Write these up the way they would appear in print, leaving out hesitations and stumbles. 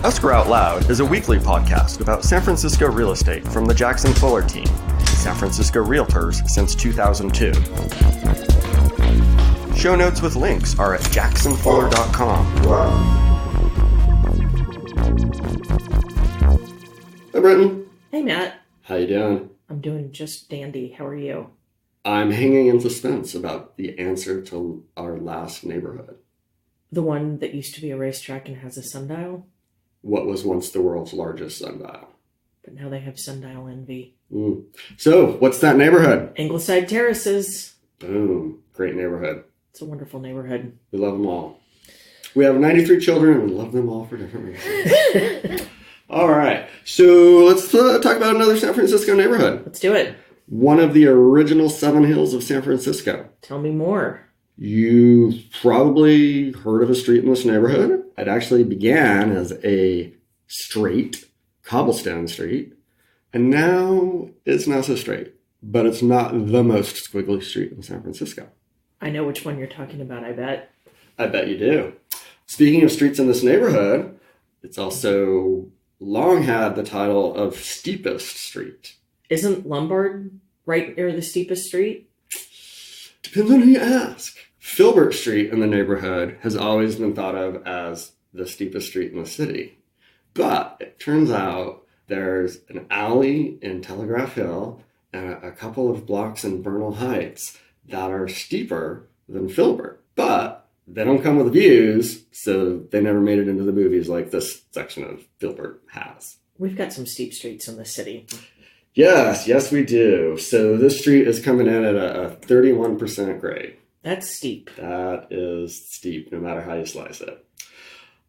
Escrow Out Loud is a weekly podcast about San Francisco real estate from the Jackson Fuller team, San Francisco Realtors since 2002. Show notes with links are at jacksonfuller.com. Hi, Britton. Hey, Matt. How you doing? I'm doing just dandy. How are you? I'm hanging in suspense about the answer to our last neighborhood. The one that used to be a racetrack and has a sundial? What was once the world's largest sundial. But now they have sundial envy. So, what's that neighborhood? Ingleside Terraces. Boom. Great neighborhood. It's a wonderful neighborhood. We love them all. We have 93 children and we love them all for different reasons. All right. So, let's talk about another San Francisco neighborhood. Let's do it. One of the original 7 hills of San Francisco. Tell me more. You've probably heard of a street in this neighborhood. It actually began as a straight cobblestone street, and now it's not so straight, but it's not the most squiggly street in San Francisco. I know which one you're talking about, I bet. I bet you do. Speaking of streets in this neighborhood, it's also long had the title of steepest street. Isn't Lombard right near the steepest street? Depends on who you ask. Filbert Street in the neighborhood has always been thought of as the steepest street in the city. But it turns out there's an alley in Telegraph Hill and a couple of blocks in Bernal Heights that are steeper than Filbert. But they don't come with views, so they never made it into the movies like this section of Filbert has. We've got some steep streets in the city. Yes, we do. So this street is coming in at a 31% grade. That's steep. That is steep, no matter how you slice it.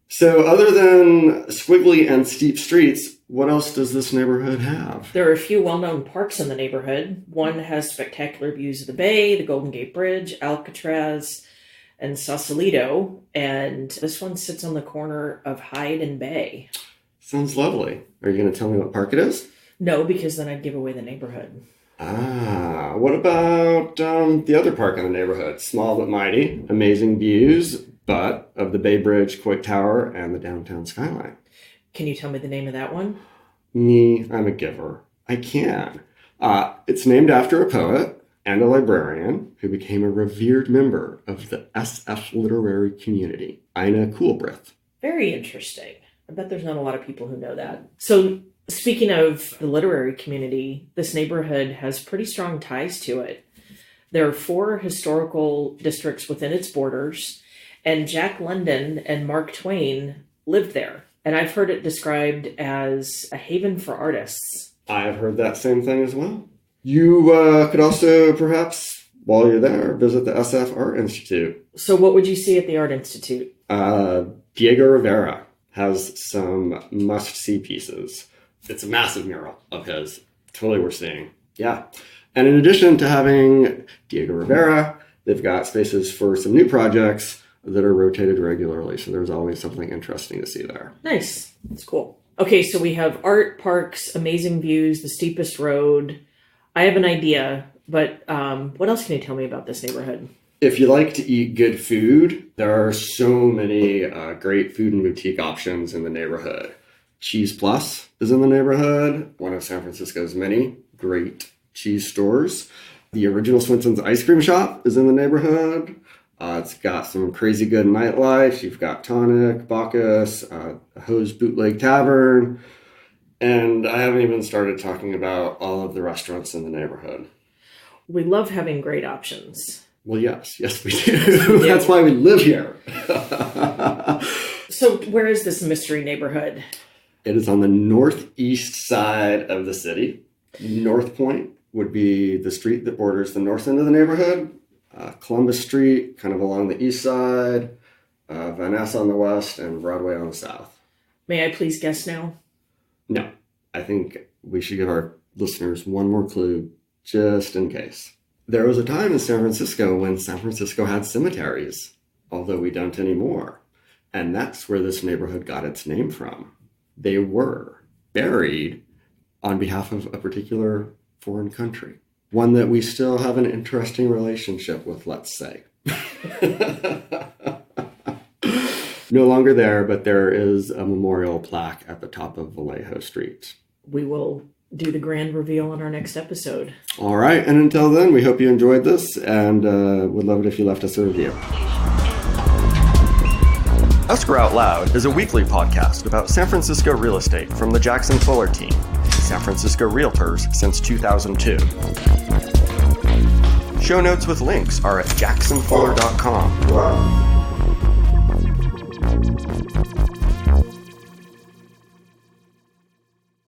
So other than squiggly and steep streets, what else does this neighborhood have? There are a few well-known parks in the neighborhood. One has spectacular views of the bay, the Golden Gate Bridge, Alcatraz, and Sausalito. And this one sits on the corner of Hyde and Bay. Sounds lovely. Are you going to tell me what park it is? No, because then I'd give away the neighborhood. What about the other park in the neighborhood? Small but mighty, amazing views, but of the Bay Bridge, Coit Tower, and the downtown skyline. Can you tell me the name of that one? Me, I'm a giver. I can. It's named after a poet and a librarian who became a revered member of the SF literary community, Ina Coolbrith. Very interesting. I bet there's not a lot of people who know that. So, speaking of the literary community, this neighborhood has pretty strong ties to it. There are 4 historical districts within its borders, and Jack London and Mark Twain lived there. And I've heard it described as a haven for artists. I've heard that same thing as well. You could also, perhaps, while you're there, visit the SF Art Institute. So what would you see at the Art Institute? Diego Rivera has some must-see pieces. It's a massive mural of his. Totally worth seeing. Yeah. And in addition to having Diego Rivera, they've got spaces for some new projects that are rotated regularly. So there's always something interesting to see there. Nice. That's cool. Okay, so we have art, parks, amazing views, the steepest road. I have an idea, but what else can you tell me about this neighborhood? If you like to eat good food, there are so many great food and boutique options in the neighborhood. Cheese Plus is in the neighborhood, one of San Francisco's many great cheese stores. The original Swensen's ice cream shop is in the neighborhood. It's got some crazy good nightlife. You've got Tonic, Bacchus, a Hose Bootleg Tavern, and I haven't even started talking about all of the restaurants in the neighborhood. We love having great options. Well, yes, we do. That's why we live here. So where is this mystery neighborhood? It is on the northeast side of the city. North Point would be the street that borders the north end of the neighborhood. Columbus Street, kind of along the east side. Van Ness on the west, and Broadway on the south. May I please guess now? No. I think we should give our listeners one more clue, just in case. There was a time in San Francisco when San Francisco had cemeteries, although we don't anymore. And that's where this neighborhood got its name from. They were buried on behalf of a particular foreign country. One that we still have an interesting relationship with, let's say. no longer there, but there is a memorial plaque at the top of Vallejo Street. We will do the grand reveal on our next episode. All right. And until then, we hope you enjoyed this and would love it if you left us a review. Escrow Out Loud is a weekly podcast about San Francisco real estate from the Jackson Fuller team, San Francisco Realtors since 2002. Show notes with links are at jacksonfuller.com.